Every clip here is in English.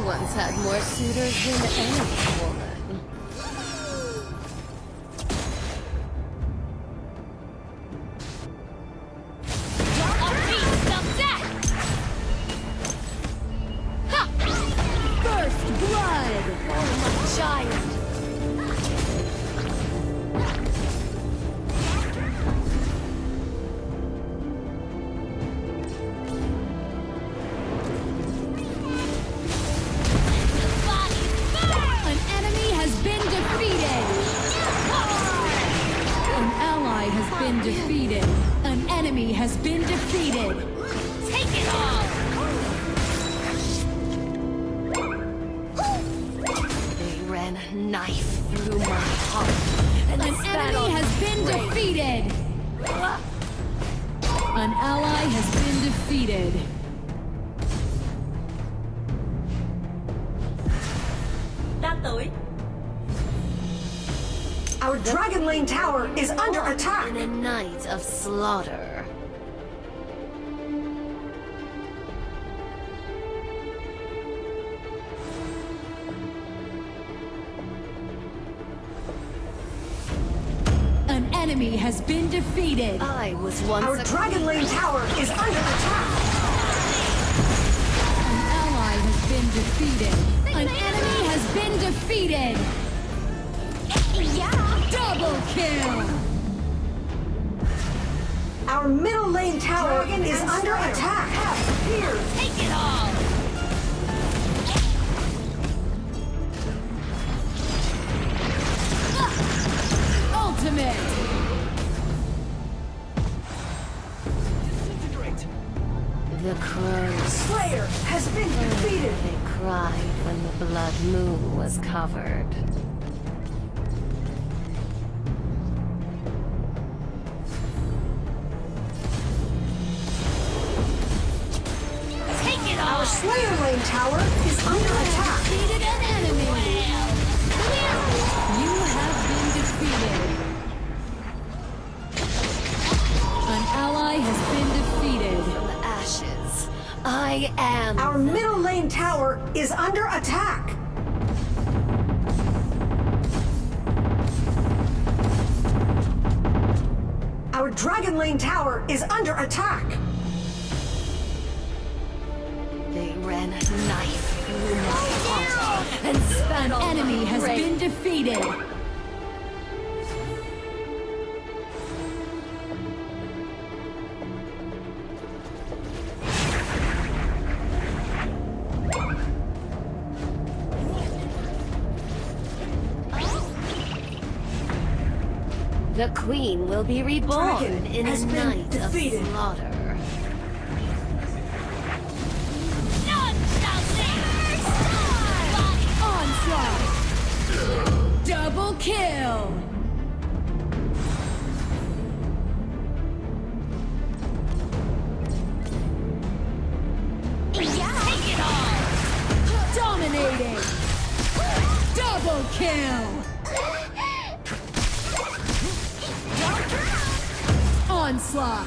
once had more suitors than any woman. First blood! Oh, my giant! An enemy has been defeated! An ally has been defeated. An enemy has been defeated. Take it all! They ran a knife through my heart. And An enemy has been defeated! An ally has been defeated. Our Dragon Lane tower is under attack. In a night of slaughter. An enemy has been defeated. I was once Our a Dragon Lane tower is under attack. An ally has been defeated. An enemy has been defeated. Double kill. Our middle lane tower is under attack. Here. Take it all! Ultimate. The crows. Slayer has been defeated. They cried when the blood moon was covered. Take it Our all! Slayer lane tower is under attack. Defeated an enemy. You have been defeated. An ally has been defeated. From ashes, I am. Our middle lane tower is under attack. Our Dragon Lane tower is under attack. They ran a knife through my heart and spat on Enemy my has grave. been defeated. The queen will be reborn Dragon in a has been night defeated. of slaughter. Onslaught. Double kill. Take it all! Dominating. Double kill. Onslaught.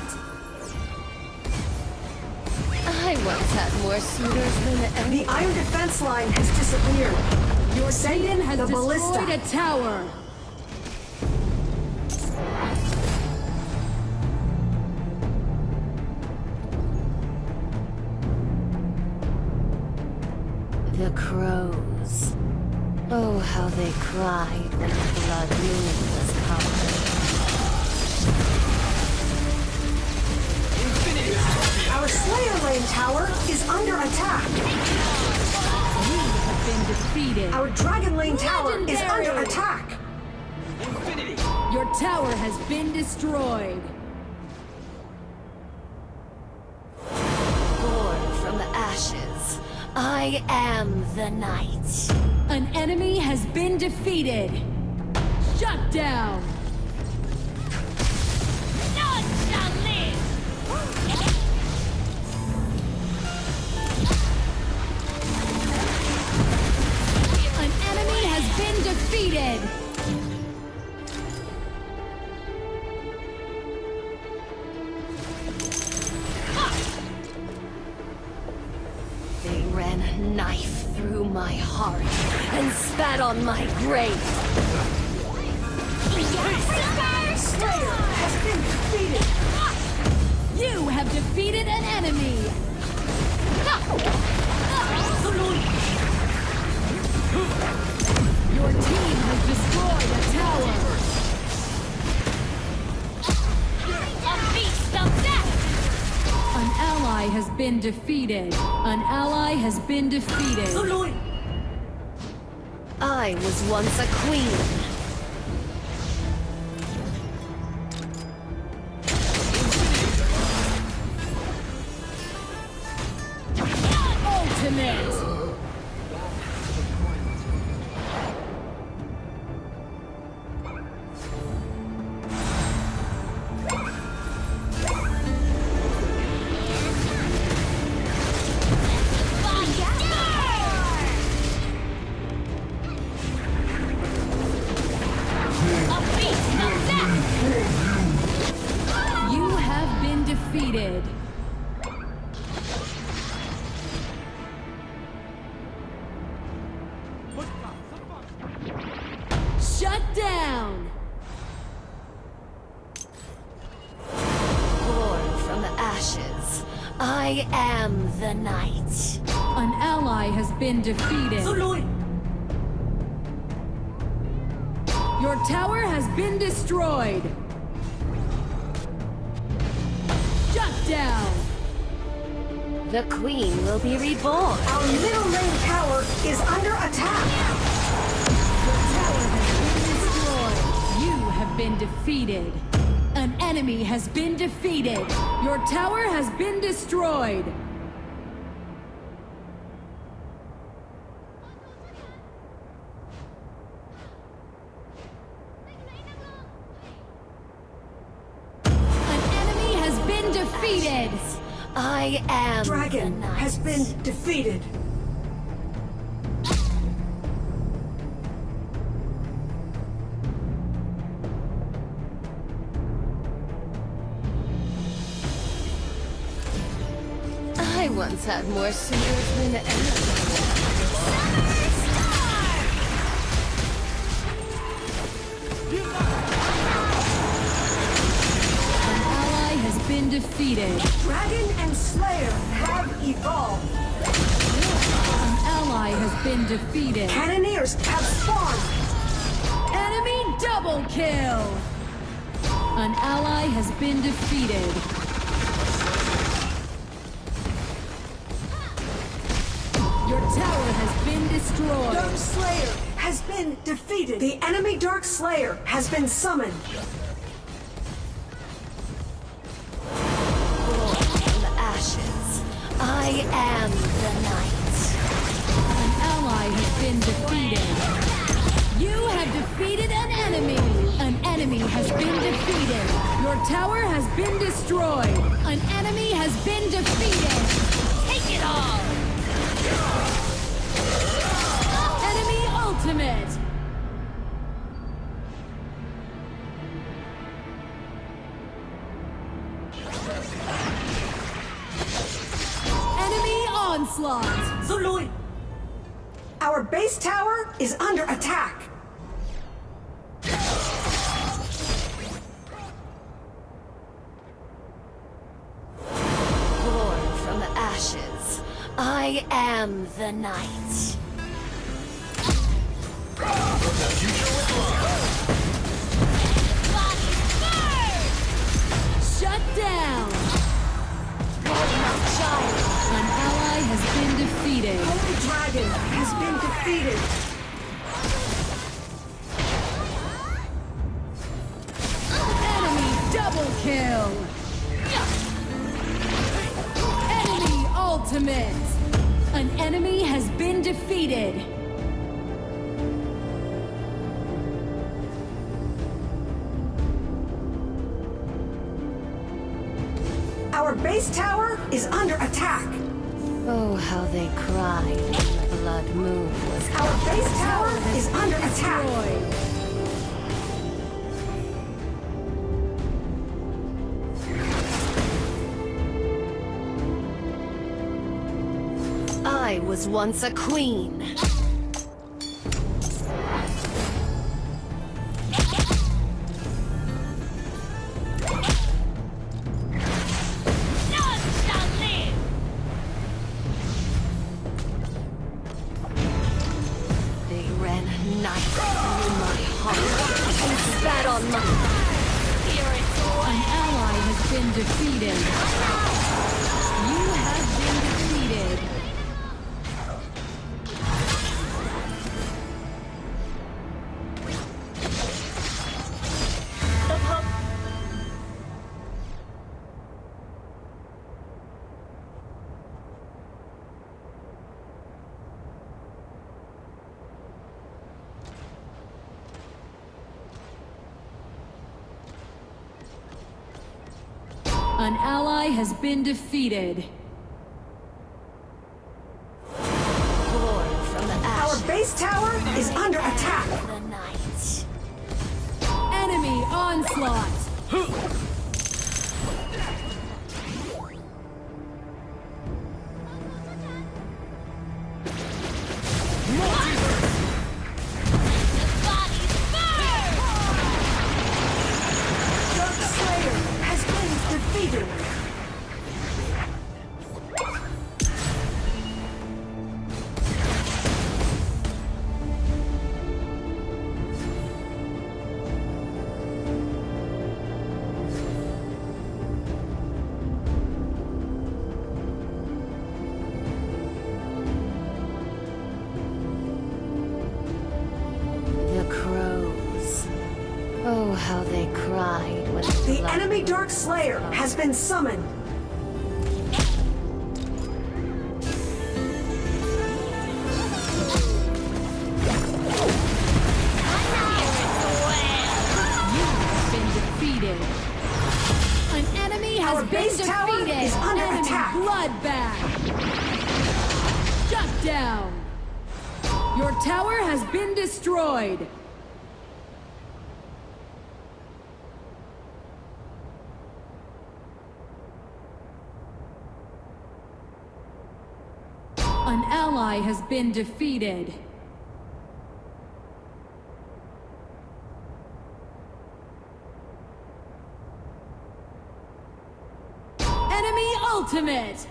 I once had more suitors than any. The iron defense line has disappeared. Your Send team in has the destroyed ballista. a tower. The crows. Oh, how they cried when the blood moon was covered. Our Slayer lane tower is under attack. You have been defeated. Our Dragon Lane tower is Legendary. under attack. Your tower has been destroyed. Born from ashes, I am the night. An enemy has been defeated. Shut down. None shall live! An enemy has been defeated. They ran ran a knife through my heart and spat on my grave. Slayer has been defeated. You have defeated an enemy. Your team has destroyed a tower. A feast of death! An ally has been defeated. An ally has been defeated. I was once a queen. Ultimate. You have been defeated. Shut down. Born from the ashes, I am the night. An ally has been defeated. Your tower has been destroyed. Shut down. The queen will be reborn. Our middle lane tower is under attack. Your tower has been destroyed. You have been defeated. An enemy has been defeated. Your tower has been destroyed. An enemy has been defeated. I am Dragon the night. has been defeated. I once had more singers than enemies. An ally has been defeated. Dragon and Slayer have evolved. An ally has been defeated. Cannoneers have spawned. Enemy double kill! An ally has been defeated. Your tower has been destroyed. Dark Slayer has been defeated. The enemy Dark Slayer has been summoned. Born from the ashes, I am the night. An ally has been defeated. You have defeated an enemy. An enemy has been defeated. Your tower has been destroyed. An enemy has been defeated. Take it all! Enemy ultimate. Enemy onslaught. Our base tower is under attack. Born from the ashes, I am the night. Shut down. An ally has been defeated. Holy Dragon has been defeated. Enemy double kill. Enemy ultimate. An enemy has been defeated. Our base tower is under attack. Oh, how they cried when the blood moon was Our base tower is under attack. Destroyed. I I was once a queen. None shall live! They ran a knife through my heart and spat on my... Spirits An away! ally has been defeated. You have been defeated. An ally has been defeated. Born from the Our ashes base tower is under attack. of the night. Enemy onslaught. The bodies burn! Dark Slayer has been defeated. The crows. Oh, how they cried when The blood enemy Dark Slayer has been summoned. You have been defeated. An enemy has Our been base tower defeated. is under Enemy attack. bloodbath. Shut down. Your tower has been destroyed. An ally has been defeated. Enemy ultimate!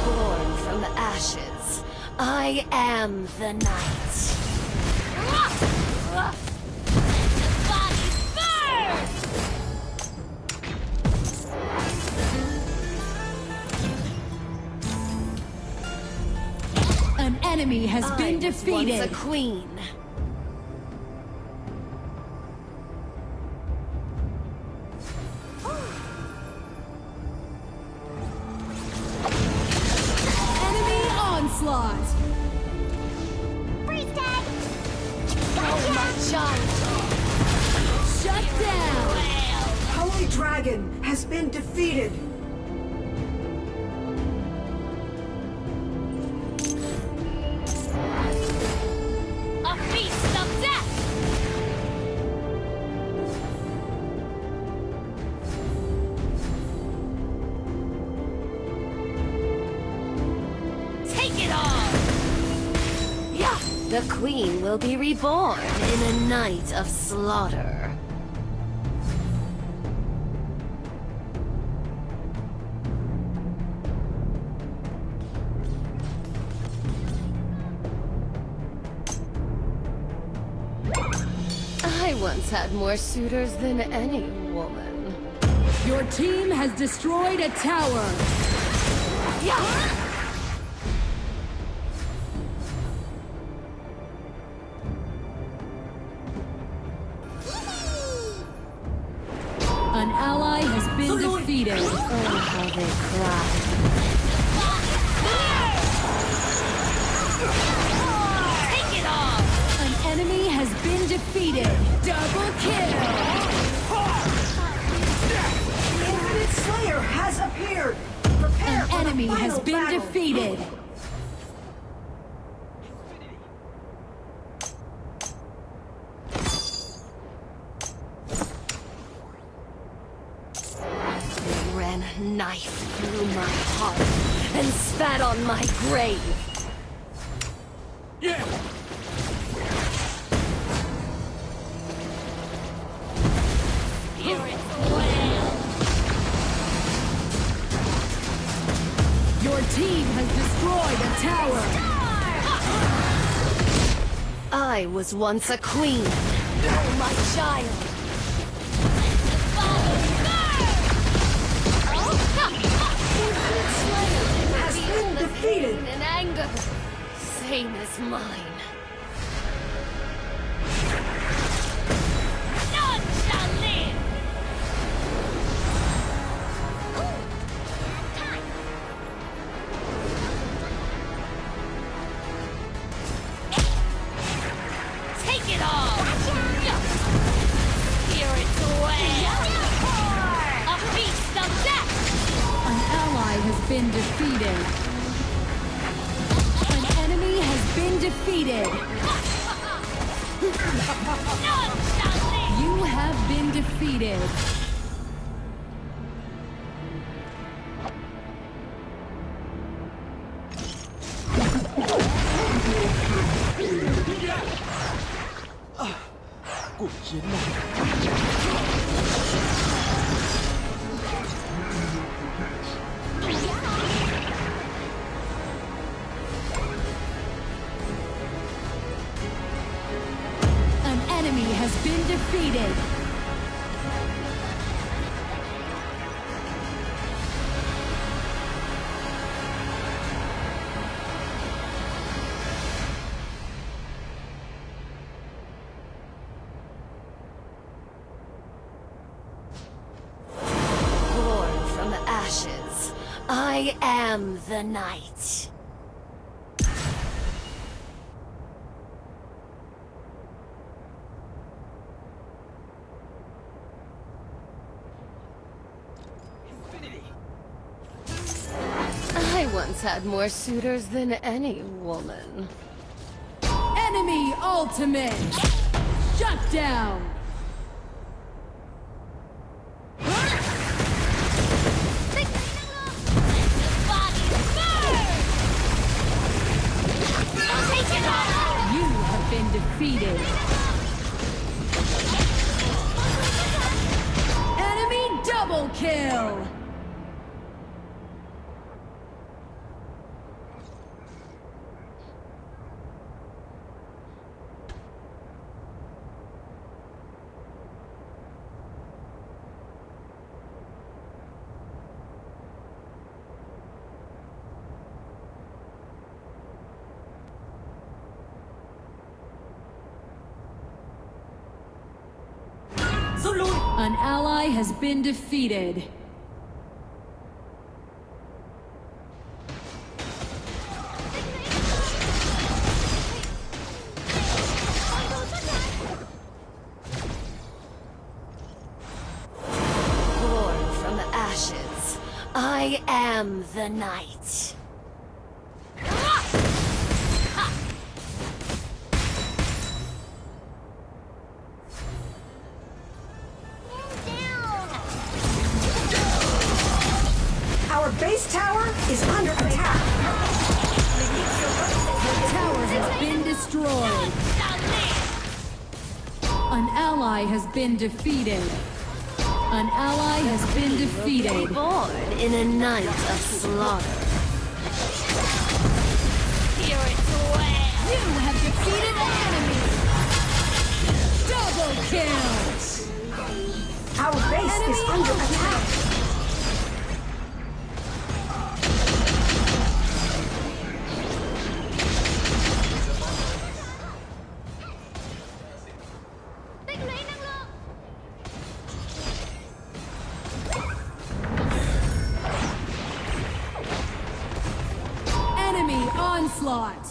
born from the ashes. I am the night. The bodies burn! An enemy has I been was once defeated. a queen. Enemy onslaught! Freeze tag! Oh, my child. Shut down! Well, Holy Dragon has been defeated. a feast of death! Take it all! Yeah, the queen will be reborn in a night of slaughter. I once had more suitors than any woman. Your team has destroyed a tower. Yeah! An ally has been defeated. Oh, how they cry. Take it all! An enemy has been defeated. Double kill. The Infinite Slayer has appeared. Prepare An for the enemy has final been battle. defeated. They ran ran a knife through my heart and spat on my grave. Yeah. Spirits wail. Your team has destroyed a tower. I was once a queen. Oh, my child. Has been defeated. In anger, same as mine. None shall live. Take it all. Spirits wail. A feast of death. An ally has been defeated. An enemy has been defeated. None shall live. You have been defeated. An enemy has been defeated. Born from the ashes, I am the night. I once had more suitors than any woman. Enemy ultimate. Shut down. You have been defeated. Enemy double kill. An ally has been defeated. Born from the ashes, I am the night. Our base tower is under attack. The tower has been destroyed. An ally has been defeated. An ally has been defeated. Born in a night of slaughter. Spirits wail. You have defeated an enemy. Double kill. Our base is under attack. Enemy onslaught.